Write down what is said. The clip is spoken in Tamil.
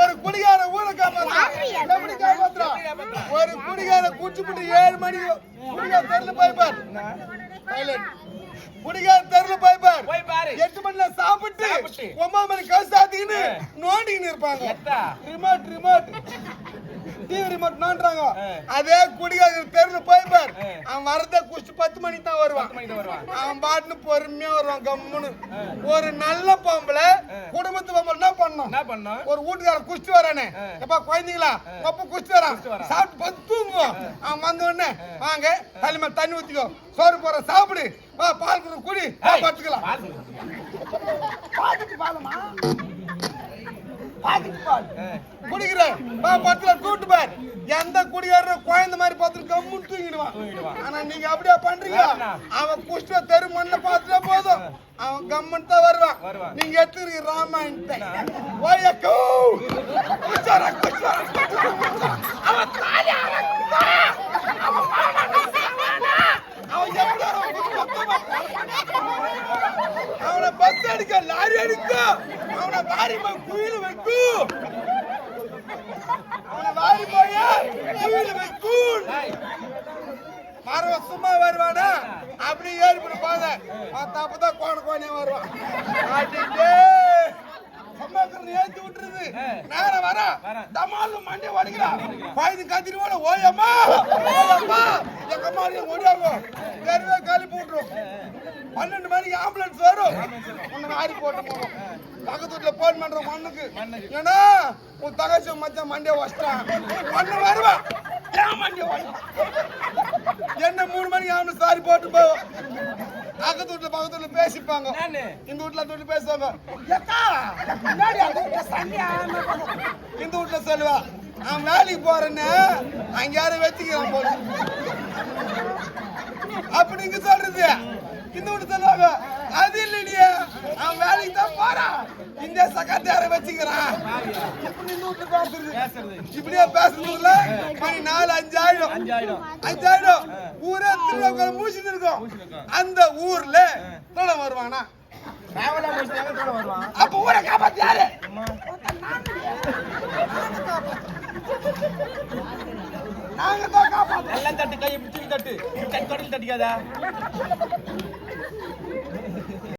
ஒரு குடிகார ஊரை காப்பாத்துறான். ஒரு குடிகார குடிச்சுட்டு 7 மணிக்கு குடிகார தெருல போய்பார். குடிகார தெருல போய்பார். 8 மணில சாப்பிட்டு 9 மணி கவுசாத்தின்னு நோண்டின்னு இருப்பாங்க. ரிமோட் டிவி ரிமோட் நோண்டுறாங்க. அதே குடிகார தெருல போய்பார். அவன் வரத குடிச்சு 10 மணிக்கு தான் வருவான். அவன் பாட்டுன்னு பொறுமையா வருவான் கம்முன்னு. ஒரு நல்ல பொம்பளை குடும்பத்து பொம்பளை என்ன பண்ணும்? ஒரு வீட்டுக்கார குடிச்சிட்டு வரானே, எப்ப குழந்தைங்களா அப்ப குடிச்சிட்டு வரான், சாப்பிட்டு பத்து தூங்குவோம். அவன் வந்த உடனே வாங்க தலைமை தண்ணி ஊத்திக்கோ, சோறு போற சாப்பிடு, வா பால் குடு குடி பத்துக்கலாம். குடிக்கிறேன் பத்துல கூட்டு பார். எந்த குடிகார குழந்தை மாதிரி பார்த்துட்டு கம்முன்னு தூங்கிடுவான். ஆனா நீங்க அப்படியே பண்றீங்க. அவன் குஷ்ட தெரு மண்ணை பார்த்துட்டா போதும், அவன் கம்மன் தான் வருவான். நீங்க எடுத்துக்கிறீங்க ராமாயணத்தை. அவனை பஸ் அடிக்க, லாரி அடிக்க, அவனை வாரி குயில் வைக்கும், அவனை வாரி போய குயில் வைக்கும். மரவ சும்மா வருவானா அப்படி ஏறி பாத அப்பதான் கோணே வருவான். ஏத்தி விட்டுருது நேரம் வர தமாலும் மண்டி வடிக்கிறான். பாய்ந்து கத்திரிவோட ஓயம்மா எங்க மாதிரி ஓடியாகும். தெருவே காலி போட்டுரும். 12 மணிக்கு ஆம்புலன்ஸ் வரும். உன்னை ஆறி போட்டு போகும். பக்கத்து வீட்டுல போன் பண்றோம் மண்ணுக்கு. ஏன்னா உன் தகச்சி மச்சான் மண்டிய வச்சிட்டான். மண்ணு வருவான். ஏன் மண்டிய என்ன 3 மணிக்கு ஆம்புலன்ஸ் ஆறி போட்டு போவோம். பக்கத்து வீட்டுல பேசிப்பாங்க. இந்த வீட்டுல பேசுவாங்க. இந்த வீட்டுல சொல்லுவா அவன் வேலைக்கு போறேன்னு அங்க யாரும் வச்சுக்கிறான் போல அப்படிங்க சொல்றது. இந்த வீட்டு சொல்லுவாங்க அது இல்லையே அவன் வேலைக்கு தான் போறான், இந்த சக்கத்தை யாரை வச்சுக்கிறான். இப்படி இந்த வீட்டுல பேசுறது. இப்படியே பேசுறதுல மணி 4-5 ஆயிடும். ஊரே திருவிழா மூச்சுட்டு இருக்கும். அந்த ஊர்ல தொலை வருவானா அப்ப ஊரை காப்பாத்து யாரு? நாங்க தான் காப்பாத்து. எல்லாம் தட்டு கையை பிடிச்சி தட்டு தட்டிக்காதா.